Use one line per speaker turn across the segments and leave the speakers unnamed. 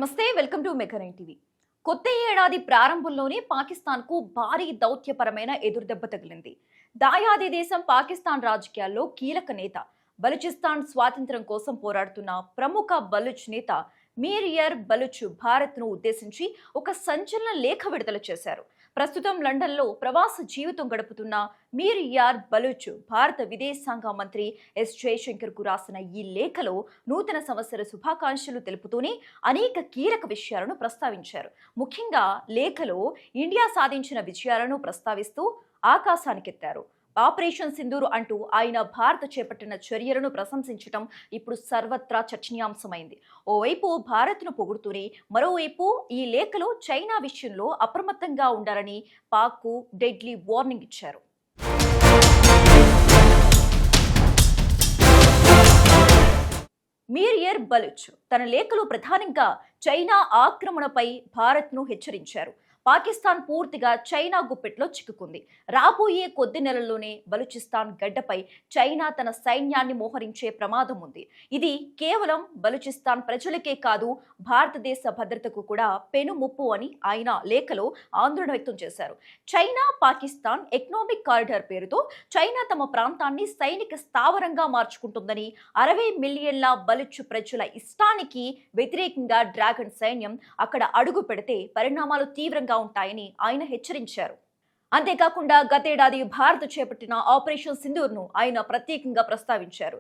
నమస్తే, welcome to మెగా9 TV. కొత్త ఏడాది ప్రారంభంలోనే పాకిస్తాన్కు భారీ దౌత్యపరమైన ఎదురుదెబ్బ తగిలింది. దాయాది దేశం పాకిస్తాన్ రాజకీయాల్లో కీలక నేత, బలూచిస్తాన్ స్వాతంత్ర్యం కోసం పోరాడుతున్న ప్రముఖ బలూచ్ నేత మీర్ యర్ బలూచ్ భారత్ను ఉద్దేశించి ఒక సంచలన లేఖ విడుదల చేశారు. ప్రస్తుతం లండన్లో ప్రవాస జీవితం గడుపుతున్న మీర్ యార్ బలూచ్ భారత విదేశాంగ మంత్రి ఎస్ జయశంకర్కు రాసిన ఈ లేఖలో నూతన సంవత్సర శుభాకాంక్షలు తెలుపుతూనే అనేక కీలక విషయాలను ప్రస్తావించారు. ముఖ్యంగా లేఖలో ఇండియా సాధించిన విజయాలను ప్రస్తావిస్తూ ఆకాశానికెత్తారు. ఆపరేషన్ సింధూర్ అంటూ ఆయన భారత్ చేపట్టిన చర్యలను ప్రశంసించడం ఇప్పుడు సర్వత్రా చర్చనీయాంశమైంది. ఓవైపు భారత్ను పొగుడుతూనే మరోవైపు ఈ లేఖలో చైనా విషయంలో అప్రమత్తంగా ఉండాలని పాక్కు డెడ్లీ వార్నింగ్ ఇచ్చారు. మీర్ యర్ బలూచ్ తన లేఖలో ప్రధానంగా చైనా ఆక్రమణపై భారత్ను హెచ్చరించారు. పాకిస్తాన్ పూర్తిగా చైనా గుప్పెట్లో చిక్కుకుంది. రాబోయే కొద్ది నెలల్లోనే బలూచిస్తాన్ గడ్డపై చైనా తన సైన్యాన్ని మోహరించే ప్రమాదం ఉంది. ఇది కేవలం బలూచిస్తాన్ ప్రజలకే కాదు, భారతదేశ భద్రతకు కూడా పెను ముప్పు అని ఆయన లేఖలో ఆందోళన వ్యక్తం చేశారు. చైనా పాకిస్తాన్ ఎకనామిక్ కారిడార్ పేరుతో చైనా తమ ప్రాంతాన్ని సైనిక స్థావరంగా మార్చుకుంటుందని, 60 మిలియన్ల బలూచ్ ప్రజల ఇష్టానికి వ్యతిరేకంగా డ్రాగన్ సైన్యం అక్కడ అడుగు పెడితే పరిణామాలు తీవ్రంగా ఉంటాయని ఆయన హెచ్చరించారు. అంతేకాకుండా గతేడాది భారత్ చేపట్టిన ఆపరేషన్ సింధూర్ను ఆయన ప్రత్యేకంగా ప్రస్తావించారు.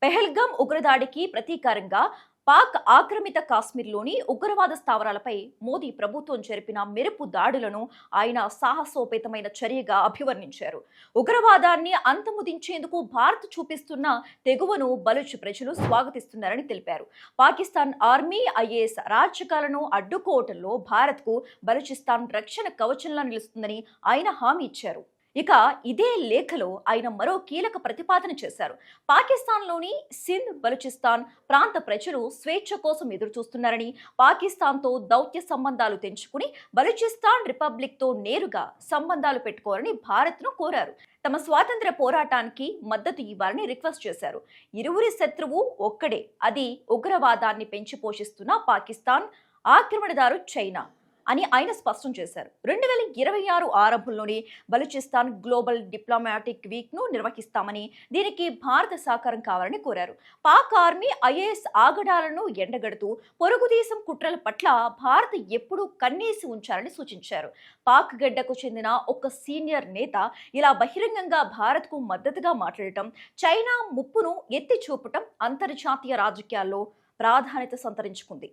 పెహల్గాం ఉగ్రదాడికి ప్రతీకారంగా పాక్ ఆక్రమిత కాశ్మీర్లోని ఉగ్రవాద స్థావరాలపై మోదీ ప్రభుత్వం జరిపిన మెరుపు దాడులను ఆయన సాహసోపేతమైన చర్యగా అభివర్ణించారు. ఉగ్రవాదాన్ని అంతమొదించేందుకు భారత్ చూపిస్తున్న తెగువను బలూచ్ ప్రజలు స్వాగతిస్తున్నారని తెలిపారు. పాకిస్తాన్ ఆర్మీ, ఐఏఎస్ రాజకాలను అడ్డుకోవటంలో భారత్కు బలూచిస్తాన్ రక్షణ కవచంలా నిలుస్తుందని ఆయన హామీ ఇచ్చారు. ఇక ఇదే లేఖలో ఆయన మరో కీలక ప్రతిపాదన చేశారు. పాకిస్తాన్లోని సింధ్, బలూచిస్తాన్ ప్రాంత ప్రజలు స్వేచ్ఛ కోసం ఎదురుచూస్తున్నారని, పాకిస్తాన్తో దౌత్య సంబంధాలు తెంచుకుని బలూచిస్తాన్ రిపబ్లిక్తో నేరుగా సంబంధాలు పెట్టుకోవాలని భారత్ను కోరారు. తమ స్వాతంత్ర్య పోరాటానికి మద్దతు ఇవ్వాలని రిక్వెస్ట్ చేశారు. ఇరువురి శత్రువు ఒక్కడే, అది ఉగ్రవాదాన్ని పెంచి పోషిస్తున్న పాకిస్తాన్, ఆక్రమణదారు చైనా అని ఆయన స్పష్టం చేశారు. 2026 ఆరంభంలోనే బలూచిస్తాన్ గ్లోబల్ డిప్లొమాటిక్ వీక్ ను నిర్వహిస్తామని, దీనికి భారత సహకారం కావాలని కోరారు. పాక్ ఆర్మీ, ఐఏఎస్ ఆగడాలను ఎండగడుతూ పొరుగు దేశం కుట్రల పట్ల భారత్ ఎప్పుడూ కన్నేసి ఉంచాలని సూచించారు. పాక్ గడ్డకు చెందిన ఒక సీనియర్ నేత ఇలా బహిరంగంగా భారత్కు మద్దతుగా మాట్లాడటం, చైనా ముప్పును ఎత్తి చూపటం అంతర్జాతీయ రాజకీయాల్లో ప్రాధాన్యత సంతరించుకుంది.